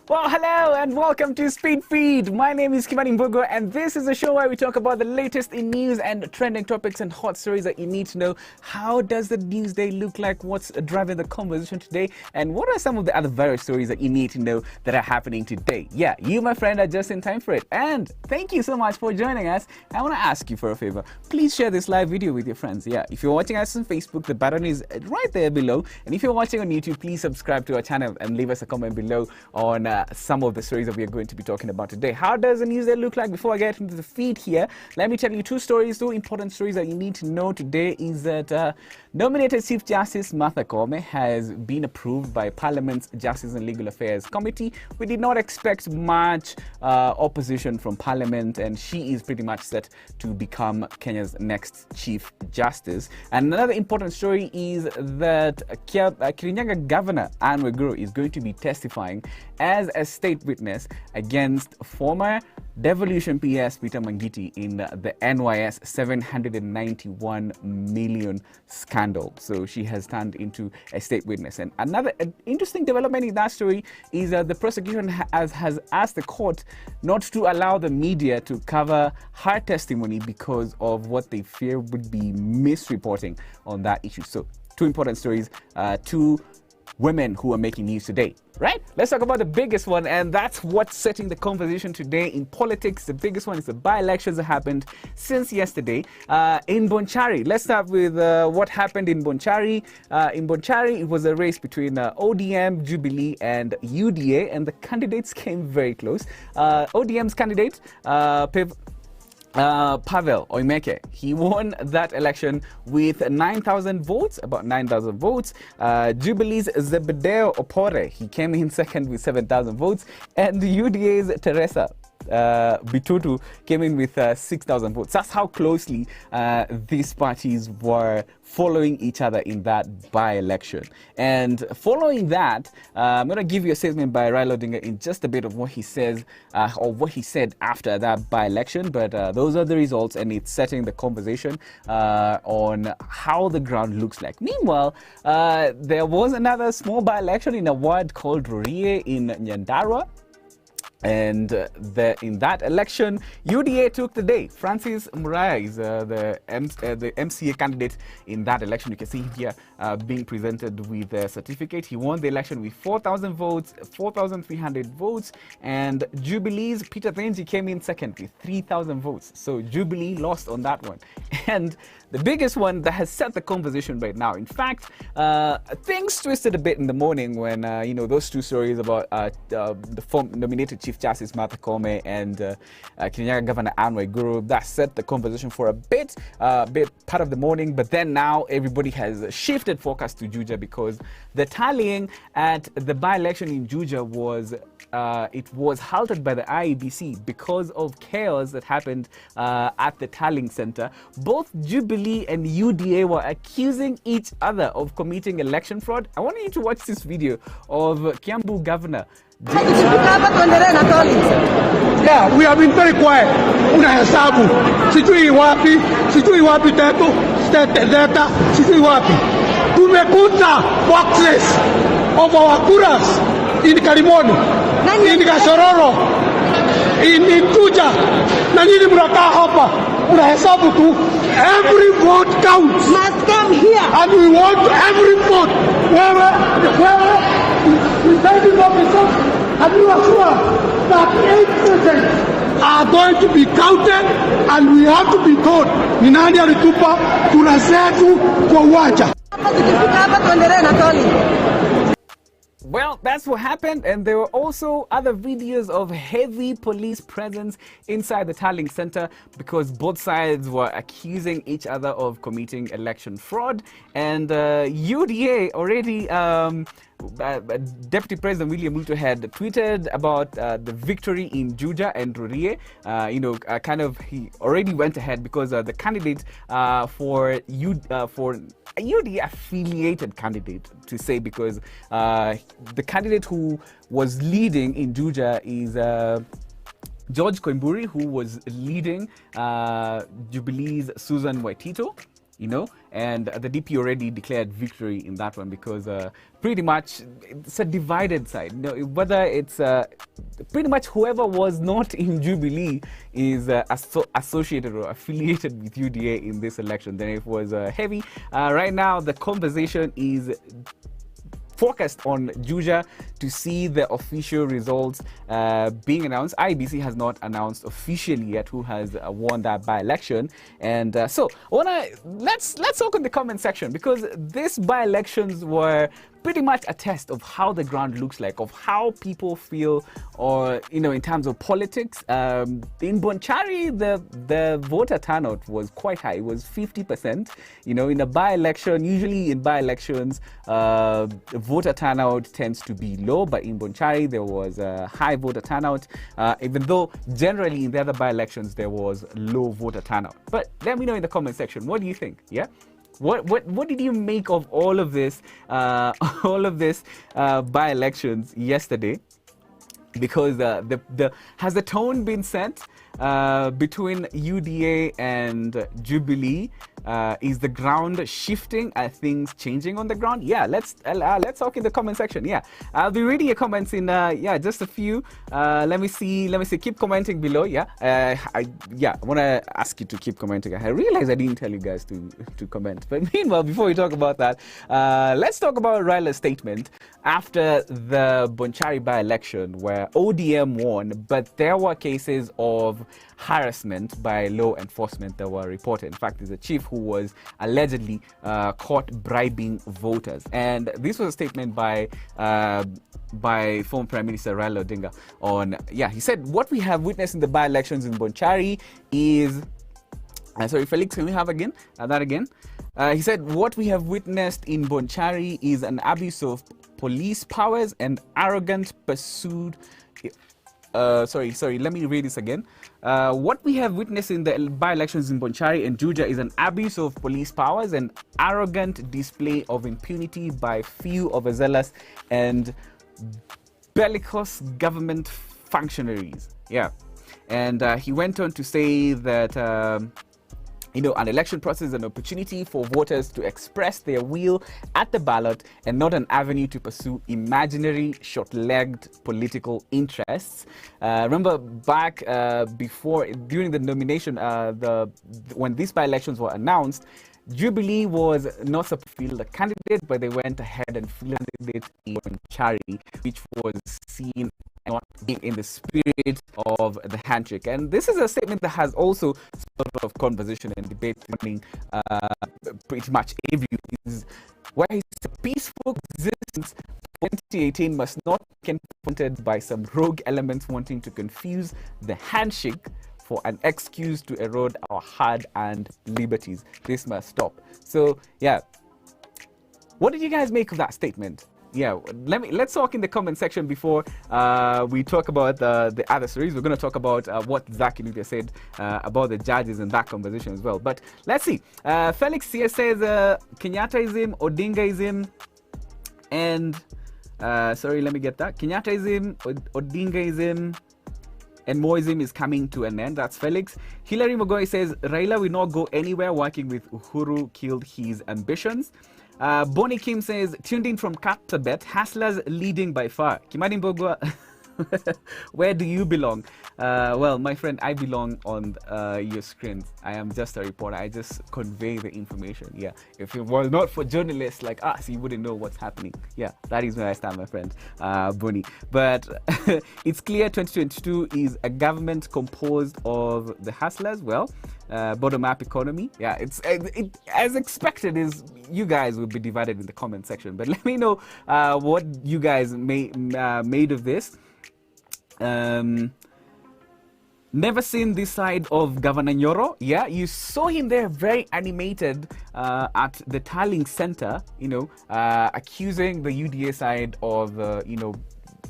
Well, hello and welcome to Speed Feed. My name is Kimani, mbugua, and this is a show where we talk about the latest in news and trending topics and hot stories that you need to know. How does the news day look like? What's driving the conversation today? And what are some of the other various stories that you need to know that are happening today? Yeah, you, my friend, are just in time for it. And thank you so much for joining us. I want to ask you for a favor. Please share this live video with your friends. Yeah, if you're watching us on Facebook, the button is right there below. And if you're watching on YouTube, please subscribe to our channel and leave us a comment below on some of the stories that we are going to be talking about today. How does the news day look like? Before I get into the feed here, let me tell you two important stories that you need to know today is that nominated Chief Justice Martha Koome has been approved by Parliament's Justice and Legal Affairs Committee. We did not expect much opposition from Parliament, and she is pretty much set to become Kenya's next Chief Justice. And another important story is that Kirinyaga Governor Anne Waiguru is going to be testifying as a state witness against former devolution PS Peter Mangiti in the NYS 791 million scandal. So she has turned into a state witness. And another interesting development in that story is that the prosecution has asked the court not to allow the media to cover her testimony because of what they fear would be misreporting on that issue. So two important stories, two women who are making news today, right? Let's talk about the biggest one, and that's what's setting the conversation today in politics. The biggest one is the by-elections that happened since yesterday in Bonchari. Let's start with what happened in Bonchari. In Bonchari, it was a race between ODM, Jubilee, and UDA, and the candidates came very close. ODM's candidate, Pavel Oimeke, he won that election with 9,000 votes, about 9,000 votes. Jubilee's Zebedeo Opore, he came in second with 7,000 votes. And the UDA's Teresa Bitutu came in with 6,000 votes. That's how closely these parties were following each other in that by-election. And following that, I'm going to give you a statement by Raila Odinga in just a bit of what he says or what he said after that by-election. But those are the results, and it's setting the conversation on how the ground looks like. Meanwhile, there was another small by-election in a ward called Rurie in Nyandarua. And in that election, UDA took the day. Francis Muraya is the MCA candidate in that election. You can see him here being presented with a certificate. He won the election with 4,000 votes, 4,300 votes. And Jubilee's Peter Thenji came in second with 3,000 votes. So Jubilee lost on that one. And the biggest one that has set the conversation right now. In fact, things twisted a bit in the morning when, those two stories about the nominated Chief Justice Martha Koome and Kirinyaga Governor Anne Waiguru, that set the conversation for a bit part of the morning. But then now everybody has shifted focus to Juja because the tallying at the by-election in Juja was halted by the IEBC because of chaos that happened at the tallying center. Both Jubilee and UDA were accusing each other of committing election fraud. I want you to watch this video of Kiambu Governor. Yeah, we have been very quiet. Unahesabu sijui wapi data sijui wapi. Tumekuta boxes of our kuras in Karimoni, in Gashororo, in Juja. Na nini mnakaa hapa? Unahesabu tu. Every vote counts. Must come here. And we want every vote. Presiding officers, and you are sure that 8% are going to be counted, and we have to be told ni nani alitupa kura zetu kwa uwanja. Well, that's what happened, and there were also other videos of heavy police presence inside the tallying center because both sides were accusing each other of committing election fraud. And UDA already Deputy President William Ruto had tweeted about the victory in Juja and Rurie. He already went ahead because the candidate for UDA affiliated candidate to say, because the candidate who was leading in Juja is George Koimburi, who was leading Jubilee's Susan Waitito. and the DP already declared victory in that one because pretty much it's a divided side. Whether it's pretty much whoever was not in Jubilee is associated or affiliated with UDA in this election, then it was heavy. Right now, the conversation is focused on Juja to see the official results being announced. IBC has not announced officially yet who has won that by-election, and so let's talk in the comment section, because these by-elections were pretty much a test of how the ground looks like, of how people feel, or in terms of politics. In Bonchari, the voter turnout was quite high. It was 50%. In a by-election, usually in by-elections, voter turnout tends to be low, but in Bonchari there was a high voter turnout, even though generally in the other by-elections there was low voter turnout. But let me know in the comment section, what do you think? Yeah. What did you make of all of this by-elections yesterday? Because has the tone been set between UDA and Jubilee? Is the ground shifting? Are things changing on the ground? Yeah, let's talk in the comment section. Yeah, I'll be reading your comments in just a few. Let me see. Keep commenting below. Yeah, I want to ask you to keep commenting. I realize I didn't tell you guys to comment. But meanwhile, before we talk about that, let's talk about Raila's statement after the Bonchari by-election, where ODM won, but there were cases of harassment by law enforcement that were reported. In fact, there's a chief who was allegedly caught bribing voters, and this was a statement by former Prime Minister Raila Odinga on, he said, what we have witnessed in the by-elections in Bonchari is, sorry, Felix, can we have that again? He said, what we have witnessed in Bonchari is an abuse of police powers and arrogant pursuit. Sorry, let me read this again. What we have witnessed in the by-elections in Bonchari and Juja is an abuse of police powers and arrogant display of impunity by few overzealous and bellicose government functionaries. Yeah. And he went on to say that an election process is an opportunity for voters to express their will at the ballot and not an avenue to pursue imaginary, short-legged political interests. Remember back during the nomination, when these by-elections were announced, Jubilee was not supposed to field a candidate, but they went ahead and fielded it in Bonchari, which was seen not being in the spirit of the handshake. And this is a statement that has also sort of conversation and debate running pretty much every week, where he said peaceful existence 2018 must not be confronted by some rogue elements wanting to confuse the handshake for an excuse to erode our hard-earned liberties. This must stop. So, what did you guys make of that statement? Let's talk in the comment section before we talk about the other stories. We're going to talk about what Zach Inutia said about the judges and that conversation as well. But let's see. Felix here says Kenyattaism, Odingaism, and sorry, let me get that. Kenyattaism, Odingaism, and Moism is coming to an end. That's Felix. Hilary Mogoi says Raila will not go anywhere. Working with Uhuru killed his ambitions. Bonnie Kim says, tuned in from Kapsabet, hustlers leading by far. Kimani Mbugua, where do you belong? Well, my friend, I belong on your screens. I am just a reporter. I just convey the information. Yeah, if it was not for journalists like us, you wouldn't know what's happening. Yeah, that is where I stand, my friend, Bonnie. But it's clear 2022 is a government composed of the hustlers. Well, bottom-up economy. Yeah, it's as expected. Is you guys will be divided in the comment section, but let me know what you guys made of this. Never seen this side of Governor Nyoro. Yeah, you saw him there very animated at the Tallying Center, accusing the UDA side of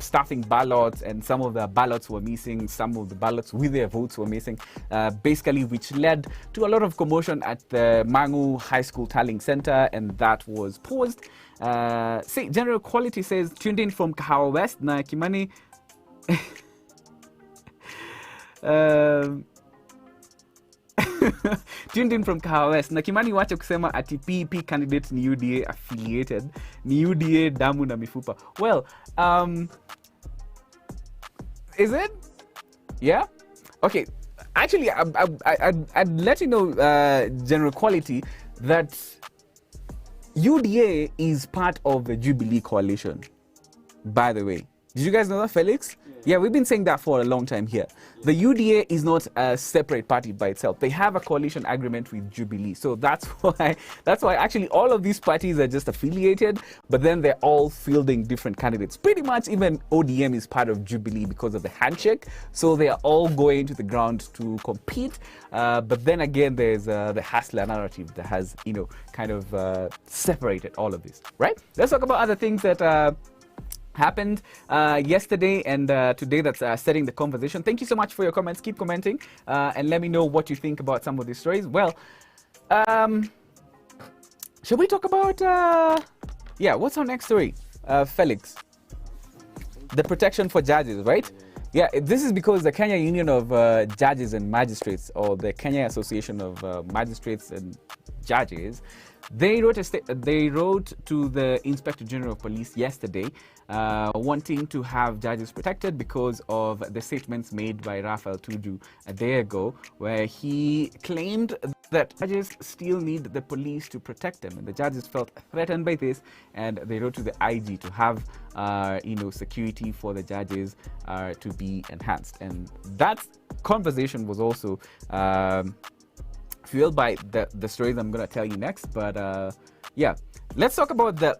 stuffing ballots, and some of the ballots were missing, some of the ballots with their votes were missing, basically, which led to a lot of commotion at the Mangu High School Tallying Center, and that was paused. General Quality says, tuned in from Kahawa West, na Kimani. Tuned in from Kahawa West. Na Kimani wacha kusema ati PEP candidate ni UDA affiliated. Ni UDA damu na mifupa. Well, is it? Yeah? Okay. Actually, I'd let you know, general quality, that UDA is part of the Jubilee coalition, by the way. Did you guys know that, Felix? Yeah, we've been saying that for a long time here. The UDA is not a separate party by itself. They have a coalition agreement with Jubilee. So that's why actually all of these parties are just affiliated, but then they're all fielding different candidates. Pretty much even ODM is part of Jubilee because of the handshake. So they are all going to the ground to compete. But then again, there's the Hustler narrative that has, kind of separated all of this, right? Let's talk about other things that happened yesterday and today that's setting the conversation. Thank you so much for your comments. Keep commenting and let me know what you think about some of these stories. Well, should we talk about what's our next story? Felix, the protection for judges, right? Yeah, this is because the Kenya Union of Judges and Magistrates, or the Kenya Association of Magistrates and Judges, they wrote to the Inspector General of Police yesterday, wanting to have judges protected because of the statements made by Raphael Tuju a day ago, where he claimed that judges still need the police to protect them, and the judges felt threatened by this, and they wrote to the IG to have security for the judges to be enhanced. And that conversation was also fueled by the stories I'm going to tell you next. But let's talk about that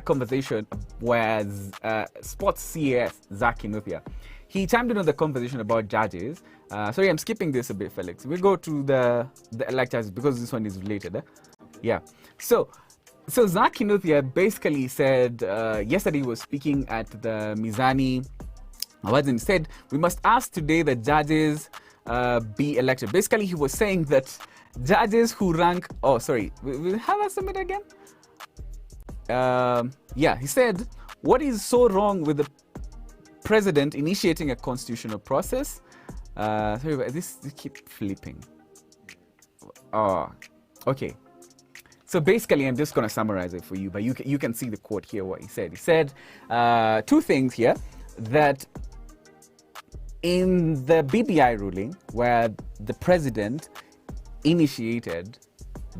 conversation where Sports CAS Zach Kinuthia, he chimed in on the conversation about judges. Sorry, I'm skipping this a bit, Felix. We'll go to the elect judges because this one is related. Yeah. So Zach Kinuthia basically said, yesterday he was speaking at the Mizani Awards, and said, we must ask today the judges be elected. Basically, he was saying that judges who rank... Oh, sorry. Have I submit again? He said, what is so wrong with the president initiating a constitutional process? Sorry, but this keep flipping. Oh, okay. So basically, I'm just going to summarize it for you, but you can see the quote here, what he said. He said two things here, that in the BBI ruling, where the president initiated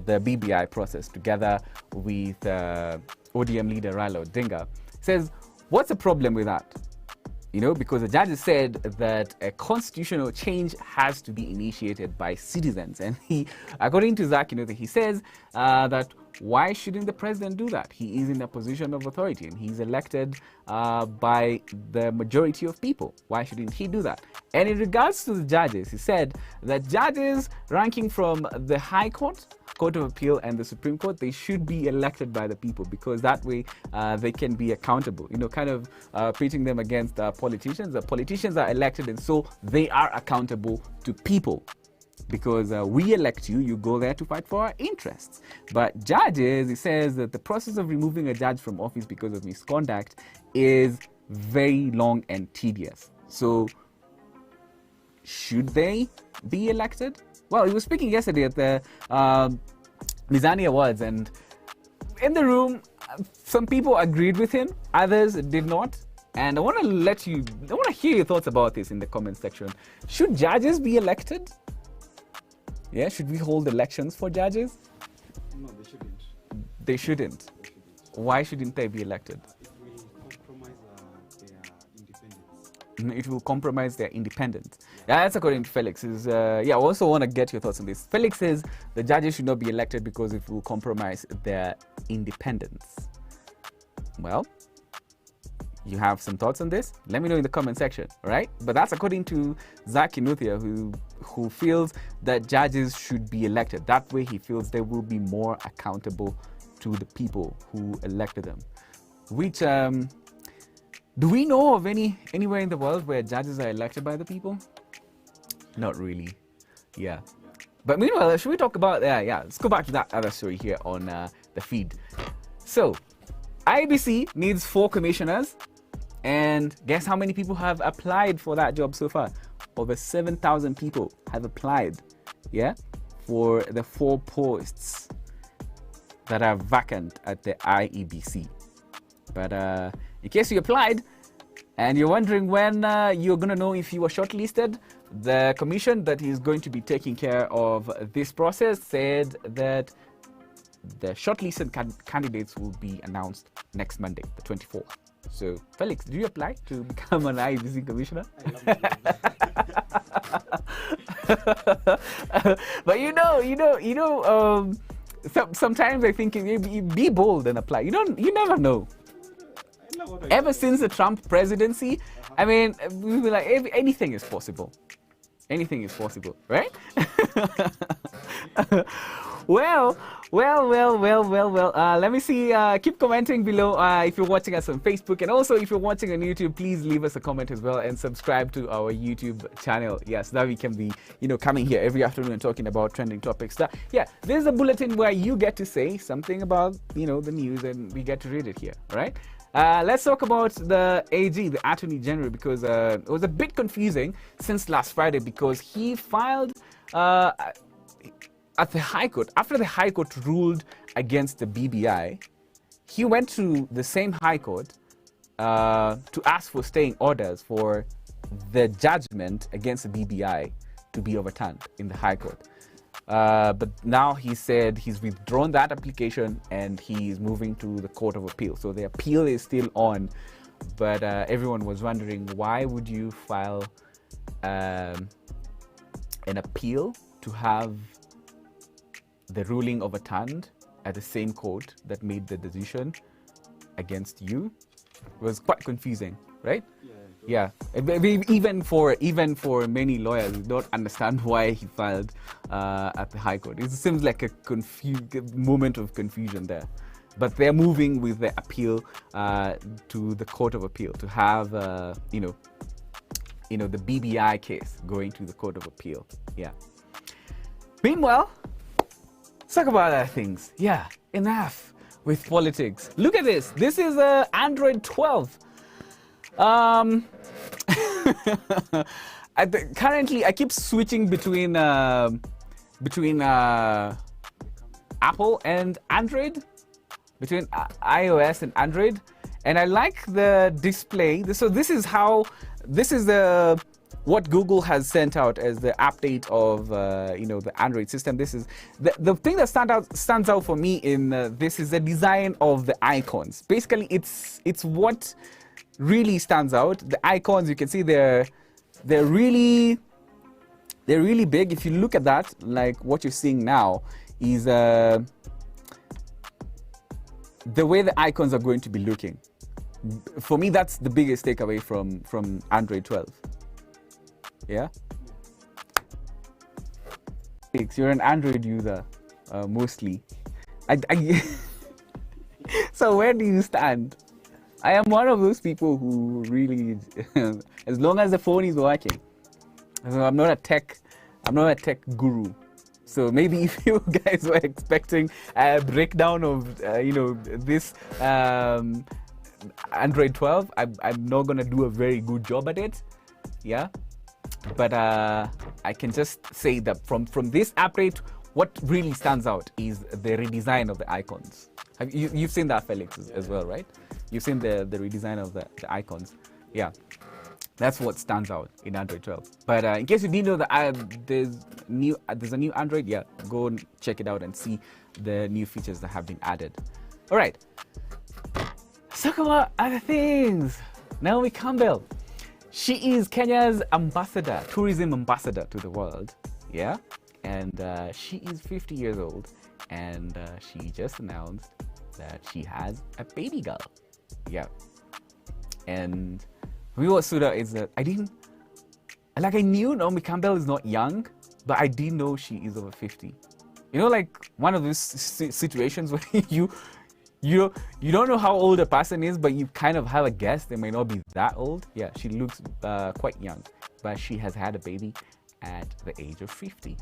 the BBI process together with ODM leader Raila Odinga, says, what's the problem with that? Because the judges said that a constitutional change has to be initiated by citizens. And he, according to Zach, he says that why shouldn't the president do that? He is in a position of authority and he's elected by the majority of people. Why shouldn't he do that? And in regards to the judges, he said that judges ranking from the High Court, Court of Appeal and the Supreme Court, they should be elected by the people, because that way they can be accountable, kind of pitting them against politicians. The politicians are elected and so they are accountable to people, because we elect you, you go there to fight for our interests. But judges, he says that the process of removing a judge from office because of misconduct is very long and tedious. So should they be elected? Well, he was speaking yesterday at the Mizani Awards, and in the room, some people agreed with him, others did not. And I want to hear your thoughts about this in the comment section. Should judges be elected? Yeah, should we hold elections for judges? No, they shouldn't. They shouldn't. Why shouldn't they be elected? It will compromise their independence. It will compromise their independence. Yeah, that's according to Felix. I also want to get your thoughts on this. Felix says the judges should not be elected because it will compromise their independence. Well, you have some thoughts on this? Let me know in the comment section, all right? But that's according to Zach Kinuthia, who feels that judges should be elected. That way he feels they will be more accountable to the people who elected them. Which, do we know of anywhere in the world where judges are elected by the people? Not really. Yeah. But meanwhile, should we talk about... let's go back to that other story here on the feed. So, IBC needs 4 commissioners. And guess how many people have applied for that job so far? over 7,000 people have applied, yeah, for the 4 posts that are vacant at the IEBC. But in case you applied and you're wondering when you're going to know if you were shortlisted, the commission that is going to be taking care of this process said that the shortlisted candidates will be announced next Monday, the 24th. So, Felix, do you apply to become an IEBC commissioner? But sometimes I think you be bold and apply. You never know. Ever since the Trump presidency, I mean, we were like, anything is possible. Anything is possible, right? Well. Let me see. Keep commenting below if you're watching us on Facebook, and also if you're watching on YouTube, please leave us a comment as well and subscribe to our YouTube channel. Yes, that we can be, coming here every afternoon and talking about trending topics. There's a bulletin where you get to say something about, the news, and we get to read it here, right? Let's talk about the AG, the Attorney General, because it was a bit confusing since last Friday because he filed at the High Court. After the High Court ruled against the BBI, he went to the same High Court to ask for staying orders for the judgment against the BBI to be overturned in the High Court. But now he said he's withdrawn that application and he's moving to the Court of Appeal. So the appeal is still on, but everyone was wondering, why would you file an appeal to have the ruling overturned at the same court that made the decision against you? It was quite confusing, right? Yeah, even for many lawyers who don't understand why he filed at the High Court. It seems like a moment of confusion there. But they're moving with the appeal to the Court of Appeal to have the BBI case going to the Court of Appeal. Yeah. Meanwhile, let's talk about other things. Yeah, enough with politics. Look at this. This is Android 12. Currently, I keep switching between Apple and Android, between iOS and Android, and I like the display. So this is what Google has sent out as the update of the Android system. This is the thing that stands out for me in this is the design of the icons. Basically, it's what really stands out. The icons, you can see they're really big. If you look at that, like what you're seeing now is the way the icons are going to be looking. For me, that's the biggest takeaway from Android 12. Yeah? You're an Android user, mostly. So where do you stand? I am one of those people who really, as long as the phone is working. I'm not a tech guru. So maybe if you guys were expecting a breakdown of this Android 12, I'm not gonna do a very good job at it. Yeah, but I can just say that from this update, what really stands out is the redesign of the icons. You've seen that, Felix, as well, right? You've seen the redesign of the icons. Yeah, that's what stands out in Android 12. But in case you didn't know that there's a new Android, yeah, go and check it out and see the new features that have been added. All right, let's talk about other things. Naomi Campbell, she is Kenya's ambassador, tourism ambassador to the world. Yeah, and she is 50 years old, and she just announced that she has a baby girl. Yeah, and for me, what stood out is that I knew Naomi Campbell is not young, but I didn't know she is over 50. Like one of those situations where you don't know how old a person is, but you kind of have a guess they may not be that old. Yeah, she looks quite young, but she has had a baby at the age of 50,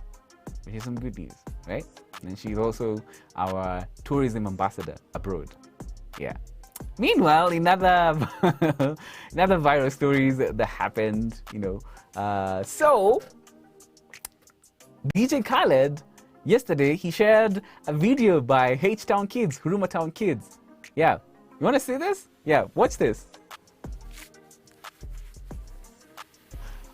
which is some good news, right? And she's also our tourism ambassador abroad. Yeah. Meanwhile, in other in other viral stories that happened, so DJ Khaled yesterday he shared a video by H-Town Kids, Huruma Town Kids. Yeah, you want to see this? Yeah, watch this.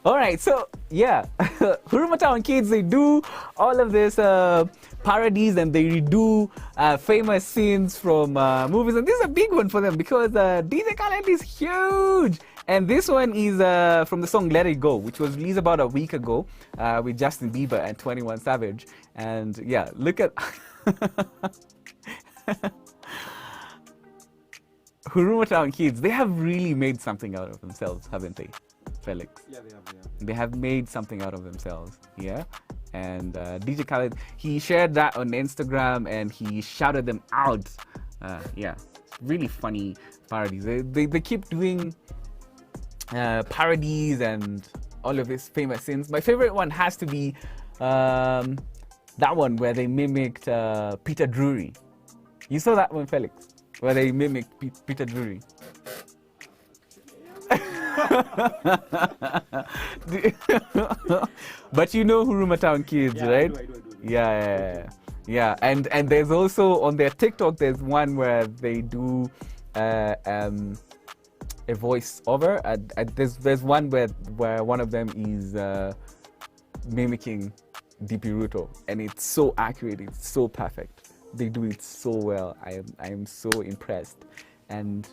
All right, so yeah, Huruma Town Kids, they do all of this parodies and they redo famous scenes from movies, and this is a big one for them because DJ Khaled is huge. And this one is from the song Let It Go, which was released about a week ago with Justin Bieber and 21 Savage. And yeah, look at Huruma Town Kids. They have really made something out of themselves, haven't they, Felix? Yeah, they have. They have made something out of themselves, yeah? And DJ Khaled, he shared that on Instagram and he shouted them out. Yeah, really funny parodies. They keep doing parodies and all of these famous scenes. My favorite one has to be that one where they mimicked Peter Drury. You saw that one, Felix? Where they mimicked Peter Drury. But you know Huruma Town Kids, Yeah, right? I do. Yeah. And there's also on their TikTok there's one where they do a voice over. There's one where one of them is mimicking DP Ruto, and it's so accurate, it's so perfect. They do it so well. I am so impressed, and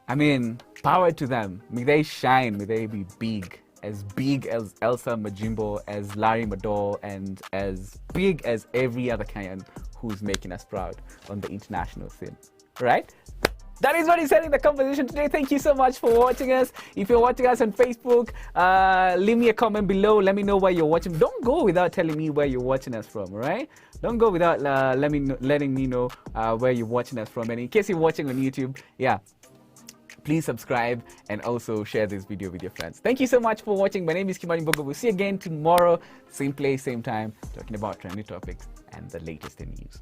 I mean, power to them. May they shine. May they be big as Elsa Majimbo, as Larry Madowo, and as big as every other Kenyan who's making us proud on the international scene. Right? That is what is setting the conversation today. Thank you so much for watching us. If you're watching us on Facebook, leave me a comment below. Let me know where you're watching. Don't go without telling me where you're watching us from, all right? Don't go without letting me know where you're watching us from. And in case you're watching on YouTube, yeah, please subscribe and also share this video with your friends. Thank you so much for watching. My name is Kimani Mbugua. We'll see you again tomorrow, same place, same time, talking about trending topics and the latest in news.